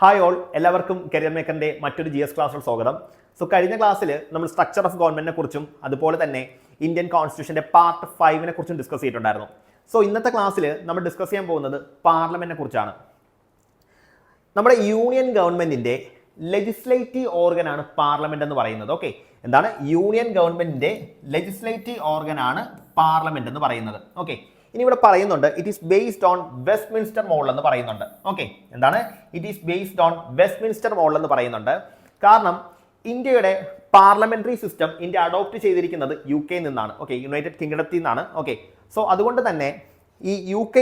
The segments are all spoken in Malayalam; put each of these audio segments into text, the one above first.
ഹായ് ഓൾ, എല്ലാവർക്കും കരിയർ മേക്കറിന്റെ മറ്റൊരു GS ക്ലാസ്സിൽ സ്വാഗതം. സോ കഴിഞ്ഞ ക്ലാസ്സിൽ നമ്മൾ സ്ട്രക്ചർ ഓഫ് ഗവൺമെന്റിനെ കുറിച്ചും അതുപോലെ തന്നെ ഇന്ത്യൻ കോൺസ്റ്റിറ്റ്യൂഷന്റെ പാർട്ട് 5നെ കുറിച്ചും ഡിസ്കസ് ചെയ്തിട്ടുണ്ടായിരുന്നു. സോ ഇന്നത്തെ ക്ലാസ്സിൽ നമ്മൾ ഡിസ്കസ് ചെയ്യാൻ പോകുന്നത് പാർലമെന്റിനെ കുറിച്ചാണ്. നമ്മുടെ യൂണിയൻ ഗവൺമെന്റിന്റെ ലെജിസ്ലേറ്റീവ് ഓർഗൻ ആണ് പാർലമെന്റ് എന്ന് പറയുന്നത്. ഓക്കെ, എന്താണ് യൂണിയൻ ഗവൺമെന്റിന്റെ ലെജിസ്ലേറ്റീവ് ഓർഗൻ ആണ് പാർലമെന്റ് എന്ന് പറയുന്നത്. ഓക്കെ, ഇനി ഇവിടെ പറയുന്നുണ്ട് it is based on Westminster model എന്ന് പറയുന്നുണ്ട്. ഓക്കെ, എന്താണ് it is based on Westminster model എന്ന് പറയുന്നുണ്ട്. കാരണം ഇന്ത്യയുടെ പാർലമെന്ററി സിസ്റ്റം ഇന്ത്യ അഡോപ്റ്റ് ചെയ്തിരിക്കുന്നത് UK നിന്നാണ്. ഓക്കെ, യുണൈറ്റഡ് കിങ്ഡത്തിൽ നിന്നാണ്. ഓക്കെ, സോ അതുകൊണ്ട് തന്നെ ഈ UK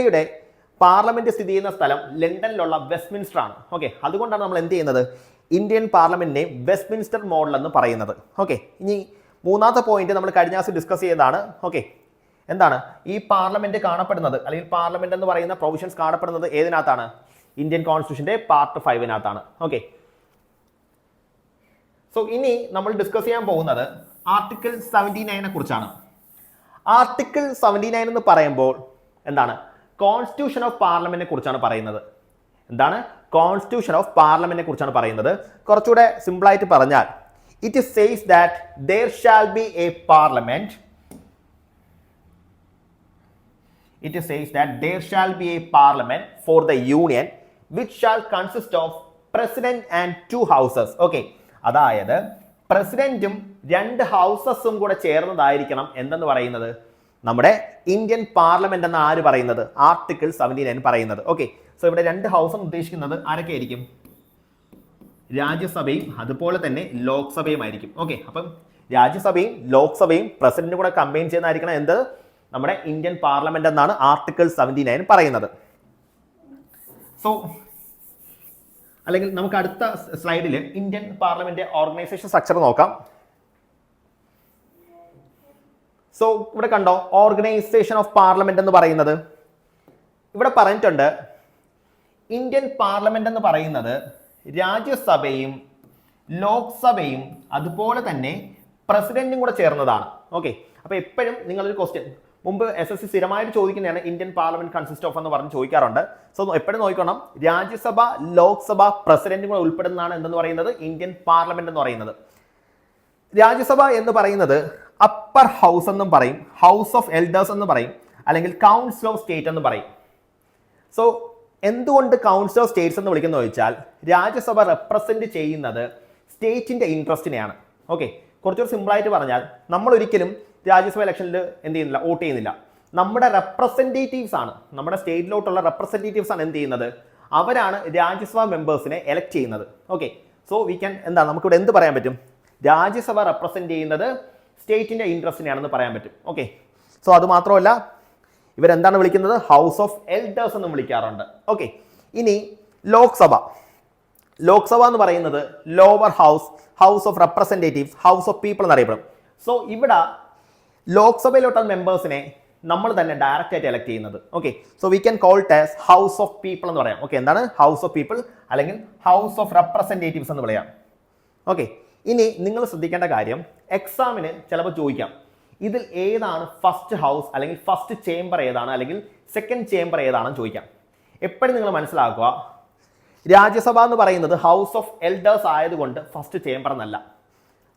പാർലമെന്റ് സ്ഥിതി ചെയ്യുന്ന സ്ഥലം ലണ്ടനിലുള്ള വെസ്റ്റ്മിൻസ്റ്റർ ആണ്. ഓക്കെ, അതുകൊണ്ടാണ് നമ്മൾ എന്ത് ചെയ്യുന്നത്, ഇന്ത്യൻ പാർലമെന്റിനെ വെസ്റ്റ്മിൻസ്റ്റർ മോഡൽ എന്ന് പറയുന്നത്. ഓക്കെ, ഇനി മൂന്നാമത്തെ പോയിന്റ് നമ്മൾ കഴിഞ്ഞ ദിവസം ഡിസ്കസ് ചെയ്തതാണ്. ഓക്കെ, എന്താണ് ഈ പാർലമെന്റ് കാണപ്പെടുന്നത്, അല്ലെങ്കിൽ പാർലമെന്റ് എന്ന് പറയുന്ന പ്രൊവിഷൻസ് കാണപ്പെടുന്നത് ഏതിനകത്താണ്? ഇന്ത്യൻ കോൺസ്റ്റിറ്റ്യൂഷന്റെ പാർട്ട് 5-നകത്താണ്. ഓക്കെ, സോ ഇനി നമ്മൾ ഡിസ്കസ് ചെയ്യാൻ പോകുന്നത് ആർട്ടിക്കിൾ 79 കുറിച്ചാണ്. ആർട്ടിക്കിൾ 79 എന്ന് പറയുമ്പോൾ എന്താണ്, കോൺസ്റ്റിറ്റ്യൂഷൻ ഓഫ് പാർലമെന്റിനെ കുറിച്ചാണ് പറയുന്നത്. എന്താണ് കോൺസ്റ്റിറ്റ്യൂഷൻ ഓഫ് പാർലമെന്റിനെ കുറിച്ചാണ് പറയുന്നത്. കുറച്ചുകൂടെ സിമ്പിൾ ആയിട്ട് പറഞ്ഞാൽ it says that there shall be a parliament. It says that there shall be a parliament for the union which shall consist of president and 2 houses. Okay, അതായത് പ്രസിഡന്റും 2 ഹൗസസും കൂടെ ചേർന്നതായിരിക്കണം എന്തെന്ന് പറയുന്നത് നമ്മുടെ ഇന്ത്യൻ പാർലമെന്റ് എന്ന് ആര് പറയുന്നത്? ആർട്ടിക്കിൾ 79 പറയുന്നത്. ഓക്കെ, സോ ഇവിടെ 2 ഹൗസും ഉദ്ദേശിക്കുന്നത് ആരൊക്കെ ആയിരിക്കും? രാജ്യസഭയും അതുപോലെ തന്നെ ലോക്സഭയും ആയിരിക്കും. ഓക്കെ, അപ്പം രാജ്യസഭയും ലോക്സഭയും പ്രസിഡന്റും കൂടെ കമ്പൈൻ ചെയ്യുന്നതായിരിക്കണം എന്ത്, നമ്മുടെ ഇന്ത്യൻ പാർലമെന്റ് എന്നാണ് ആർട്ടിക്കിൾ 79 പറയുന്നത്. സോ അല്ലെങ്കിൽ നമുക്ക് അടുത്ത സ്ലൈഡിൽ ഇന്ത്യൻ പാർലമെന്റ് ഓർഗനൈസേഷൻ സ്ട്രക്ചർ നോക്കാം. സോ ഇവിടെ കണ്ടോ, ഓർഗനൈസേഷൻ ഓഫ് പാർലമെന്റ് എന്ന് പറയുന്നത് ഇവിടെ പറഞ്ഞിട്ടുണ്ട്. ഇന്ത്യൻ പാർലമെന്റ് എന്ന് പറയുന്നത് രാജ്യസഭയും ലോക്സഭയും അതുപോലെ തന്നെ പ്രസിഡന്റും കൂടെ ചേർന്നതാണ്. ഓക്കെ, അപ്പൊ എപ്പോഴും നിങ്ങളൊരു ക്വസ്റ്റ്യൻ മുമ്പ് SSC സ്ഥിരമായിട്ട് ചോദിക്കുന്നതാണ് ഇന്ത്യൻ പാർലമെന്റ് കൺസിസ്റ്റ് ഓഫ് എന്ന് പറഞ്ഞ് ചോദിക്കാറുണ്ട്. സോ എപ്പോഴും നോക്കണം, രാജ്യസഭ ലോക്സഭ പ്രസിഡന്റും കൂടെ ഉൾപ്പെടുന്നതാണ് എന്തെന്ന് പറയുന്നത് ഇന്ത്യൻ പാർലമെന്റ് എന്ന് പറയുന്നത്. രാജ്യസഭ എന്ന് പറയുന്നത് അപ്പർ ഹൗസ് എന്നും പറയും, ഹൗസ് ഓഫ് എൽഡേഴ്സ് എന്ന് പറയും, അല്ലെങ്കിൽ കൗൺസിൽ ഓഫ് സ്റ്റേറ്റ് എന്ന് പറയും. സോ എന്തുകൊണ്ട് കൗൺസിൽ ഓഫ് സ്റ്റേറ്റ്സ് എന്ന് വിളിക്കുന്നത് ചോദിച്ചാൽ രാജ്യസഭ റെപ്രസെന്റ് ചെയ്യുന്നത് സ്റ്റേറ്റിന്റെ ഇൻട്രസ്റ്റിനെയാണ്. ഓക്കെ, കുറച്ചുകൂടി സിമ്പിളായിട്ട് പറഞ്ഞാൽ നമ്മൾ ഒരിക്കലും രാജ്യസഭ ഇലക്ഷനിൽ എന്ത് ചെയ്യുന്നില്ല, വോട്ട് ചെയ്യുന്നില്ല. നമ്മുടെ റെപ്രസെൻറ്റേറ്റീവ്സ് ആണ്, നമ്മുടെ സ്റ്റേറ്റിലോട്ടുള്ള റെപ്രസെൻറ്റേറ്റീവ്സ് ആണ് എന്ത് ചെയ്യുന്നത്, അവരാണ് രാജ്യസഭ മെമ്പേഴ്സിനെ എലക്ട് ചെയ്യുന്നത്. ഓക്കെ, സോ വി ക്യാൻ എന്താ നമുക്കിവിടെ എന്ത് പറയാൻ പറ്റും, രാജ്യസഭ റെപ്രസെന്റ് ചെയ്യുന്നത് സ്റ്റേറ്റിന്റെ ഇൻട്രസ്റ്റിനെയാണെന്ന് പറയാൻ പറ്റും. ഓക്കെ, സോ അത് മാത്രമല്ല ഇവരെന്താണ് വിളിക്കുന്നത്, ഹൗസ് ഓഫ് എൽഡേഴ്സ് എന്നും വിളിക്കാറുണ്ട്. ഓക്കെ, ഇനി ലോക്സഭ. ലോക്സഭ എന്ന് പറയുന്നത് lower house, house of representatives, house of people എന്നറിയപ്പെടും. സോ ഇവിടെ ലോക്സഭയിലോട്ടുള്ള മെമ്പേഴ്സിനെ നമ്മൾ തന്നെ ഡയറക്റ്റ് ആയിട്ട് എലക്ട് ചെയ്യുന്നത്. Okay, so we can call it as house of people എന്ന് പറയാം. ഓക്കെ, എന്താണ് ഹൗസ് ഓഫ് പീപ്പിൾ അല്ലെങ്കിൽ ഹൗസ് ഓഫ് റെപ്രസെൻറ്റേറ്റീവ്സ് എന്ന് പറയാം. ഓക്കെ, ഇനി നിങ്ങൾ ശ്രദ്ധിക്കേണ്ട കാര്യം, എക്സാമിന് ചിലപ്പോൾ ചോദിക്കാം ഇതിൽ ഏതാണ് ഫസ്റ്റ് ഹൗസ് അല്ലെങ്കിൽ ഫസ്റ്റ് ചേംബർ ഏതാണ് അല്ലെങ്കിൽ സെക്കൻഡ് ചേംബർ ഏതാണെന്ന് ചോദിക്കാം. എപ്പോഴും നിങ്ങൾ മനസ്സിലാക്കുക, രാജ്യസഭ എന്ന് പറയുന്നത് ഹൗസ് ഓഫ് എൽഡേഴ്സ് ആയതുകൊണ്ട് ഫസ്റ്റ് ചേംബർ എന്നല്ല.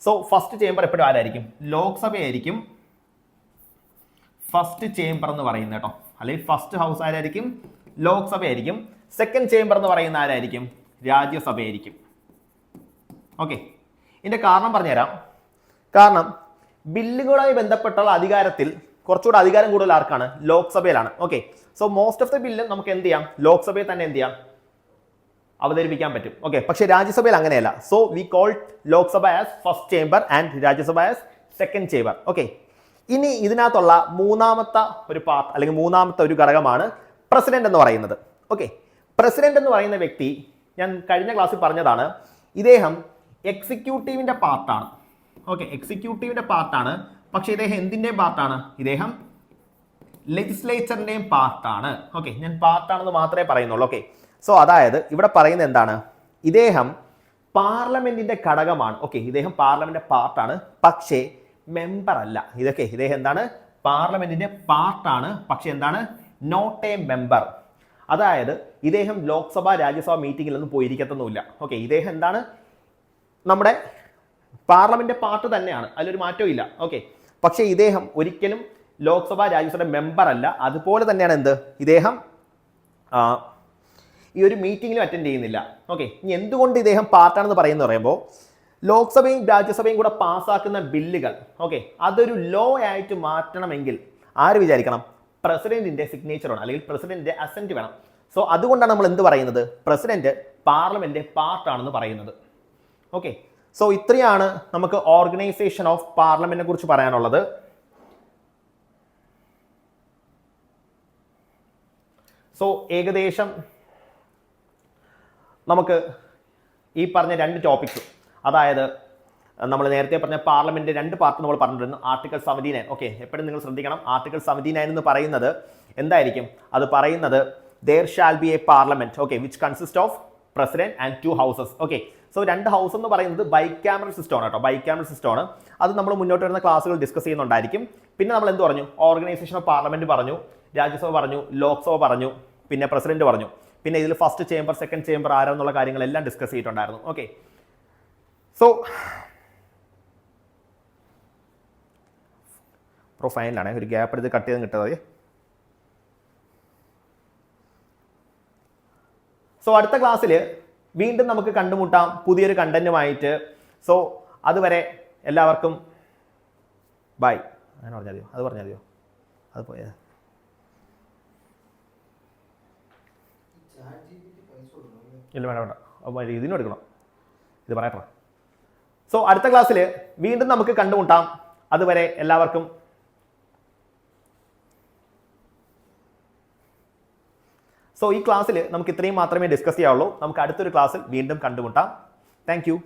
സോ ഫസ്റ്റ് ചേംബർ എപ്പോഴും ആരായിരിക്കും, ലോക്സഭയായിരിക്കും ഫസ്റ്റ് ചേംബർ എന്ന് പറയുന്നത് കേട്ടോ, അല്ലെങ്കിൽ ഫസ്റ്റ് ഹൗസ് ആരായിരിക്കും, ലോക്സഭയായിരിക്കും. സെക്കൻഡ് ചേംബർ എന്ന് പറയുന്ന ആരായിരിക്കും, രാജ്യസഭയായിരിക്കും. ഓക്കെ, ഇതിന്റെ കാരണം പറഞ്ഞുതരാം. കാരണം ബില്ലുകളുമായി ബന്ധപ്പെട്ടുള്ള അധികാരത്തിൽ കുറച്ചുകൂടെ അധികാരം കൂടുതൽ ആർക്കാണ്, ലോക്സഭയിലാണ്. Okay, so most of the bill നമുക്ക് എന്ത് ചെയ്യാം, ലോക്സഭയിൽ തന്നെ എന്ത് ചെയ്യാം, അവതരിപ്പിക്കാൻ പറ്റും. ഓക്കെ, പക്ഷേ രാജ്യസഭയിൽ അങ്ങനെയല്ല. So we call Lok Sabha as first chamber and Rajya Sabha as second chamber. Okay, ഇനി ഇതിനകത്തുള്ള മൂന്നാമത്തെ ഒരു പാർട്ട് അല്ലെങ്കിൽ മൂന്നാമത്തെ ഒരു ഘടകമാണ് പ്രസിഡന്റ് എന്ന് പറയുന്നത്. ഓക്കെ, പ്രസിഡന്റ് എന്ന് പറയുന്ന വ്യക്തി ഞാൻ കഴിഞ്ഞ ക്ലാസ്സിൽ പറഞ്ഞതാണ്, ഇദ്ദേഹം എക്സിക്യൂട്ടീവിന്റെ പാർട്ടാണ്. ഓക്കെ, എക്സിക്യൂട്ടീവിന്റെ പാർട്ടാണ്. പക്ഷെ ഇദ്ദേഹം എന്തിന്റെയും പാർട്ടാണ്, ഇദ്ദേഹം ലെജിസ്ലേച്ചറിന്റെയും പാർട്ടാണ്. ഓക്കെ, ഞാൻ പാർട്ടാണെന്ന് മാത്രമേ പറയുന്നുള്ളൂ. ഓക്കെ, സോ അതായത് ഇവിടെ പറയുന്നത് എന്താണ്, ഇദ്ദേഹം പാർലമെന്റിന്റെ ഘടകമാണ്. ഓക്കെ, ഇദ്ദേഹം പാർലമെന്റിന്റെ പാർട്ടാണ്, പക്ഷേ മെമ്പർ അല്ല. ഇദ്ദേഹം എന്താണ്, പാർലമെന്റിന്റെ പാർട്ടാണ്, പക്ഷെ എന്താണ്, നോട്ട് എ മെമ്പർ. അതായത് ഇദ്ദേഹം ലോക്സഭ രാജ്യസഭ മീറ്റിങ്ങിലൊന്നും പോയിരിക്കത്തൊന്നുമില്ല. ഓക്കെ, ഇദ്ദേഹം എന്താണ്, നമ്മുടെ പാർലമെന്റ് പാർട്ട് തന്നെയാണ്, അതിലൊരു മാറ്റവും ഇല്ല. ഓക്കെ, പക്ഷേ ഇദ്ദേഹം ഒരിക്കലും ലോക്സഭ രാജ്യസഭ മെമ്പർ അല്ല. അതുപോലെ തന്നെയാണ് എന്ത്, ഇദ്ദേഹം ഈ ഒരു മീറ്റിങ്ങിലും അറ്റൻഡ് ചെയ്യുന്നില്ല. ഓക്കെ, ഇനി എന്തുകൊണ്ട് ഇദ്ദേഹം പാർട്ടാണെന്ന് പറയുമ്പോൾ ലോക്സഭയും രാജ്യസഭയും കൂടെ പാസ്സാക്കുന്ന ബില്ലുകൾ, ഓക്കെ, അതൊരു ലോ ആയിട്ട് മാറ്റണമെങ്കിൽ ആര് വിചാരിക്കണം, പ്രസിഡന്റിന്റെ സിഗ്നേച്ചർ വേണം, അല്ലെങ്കിൽ പ്രസിഡന്റിന്റെ അസെന്റ് വേണം. സോ അതുകൊണ്ടാണ് നമ്മൾ എന്ത് പറയുന്നത്, പ്രസിഡന്റ് പാർലമെന്റ് പാർട്ടാണെന്ന് പറയുന്നത്. ഓക്കെ, സോ ഇത്രയാണ് നമുക്ക് ഓർഗനൈസേഷൻ ഓഫ് പാർലമെന്റിനെ കുറിച്ച് പറയാനുള്ളത്. സോ ഏകദേശം നമുക്ക് ഈ പറഞ്ഞ രണ്ട് ടോപ്പിക്സ്, അതായത് നമ്മൾ നേരത്തെ പറഞ്ഞ പാർലമെന്റ് രണ്ട് പാർട്ട് നമ്മൾ പറഞ്ഞിരുന്നു. ആർട്ടിക്കിൾ 79, ഓക്കെ, എപ്പോഴും നിങ്ങൾ ശ്രദ്ധിക്കണം, ആർട്ടിക്കിൾ 79 എന്ന് പറയുന്നത് എന്തായിരിക്കും, അത് പറയുന്നത് there shall be a parliament, okay, which consists of president and 2 houses. Okay, so 2 house എന്ന് പറയുന്നത് ബൈക്യാമറൽ സിസ്റ്റം ആണ് കേട്ടോ, ബൈക്യാമറൽ സിസ്റ്റം ആണ്. അത് നമ്മൾ മുന്നോട്ട് വരുന്ന ക്ലാസ്സുകൾ ഡിസ്കസ് ചെയ്യുന്നുണ്ടായിരിക്കും. പിന്നെ നമ്മൾ എന്ത് പറഞ്ഞു, ഓർഗനൈസേഷൻ ഓഫ് പാർലമെന്റ് പറഞ്ഞു, രാജ്യസഭ പറഞ്ഞു, ലോക്സഭ പറഞ്ഞു, പിന്നെ പ്രസിഡന്റ് പറഞ്ഞു. പിന്നെ ഇതിൽ ഫസ്റ്റ് ചേംബർ സെക്കൻഡ് ചേംബർ ആരാന്നുള്ള കാര്യങ്ങളെല്ലാം ഡിസ്കസ് ചെയ്തിട്ടുണ്ടായിരുന്നു. ഓക്കെ, സോ പ്രൊഫൈലിലാണ് ഒരു ഗ്യാപ്പ് എടുത്ത് കട്ട് ചെയ്ത് കിട്ടുന്നത്. സോ അടുത്ത ക്ലാസ്സിൽ വീണ്ടും നമുക്ക് കണ്ടുമുട്ടാം പുതിയൊരു കണ്ടന്റുമായിട്ട്. സോ അതുവരെ എല്ലാവർക്കും ബൈ. അങ്ങനെ പറഞ്ഞാൽ മതിയോ, അത് പറഞ്ഞാൽ മതിയോ, അത് പോയത് ഇല്ല, വേണ്ട വേണ്ട, അപ്പോൾ ഇതിനും എടുക്കണം, ഇത് പറയട്ടെ. സോ അടുത്ത ക്ലാസ്സിൽ വീണ്ടും നമുക്ക് കണ്ടുമുട്ടാം. അതുവരെ എല്ലാവർക്കും സോ ഈ ക്ലാസ്സിൽ നമുക്ക് ഇത്രയും മാത്രമേ ഡിസ്കസ് ചെയ്യാവുള്ളൂ. നമുക്ക് അടുത്തൊരു ക്ലാസ്സിൽ വീണ്ടും കണ്ടുമുട്ടാം. Thank you.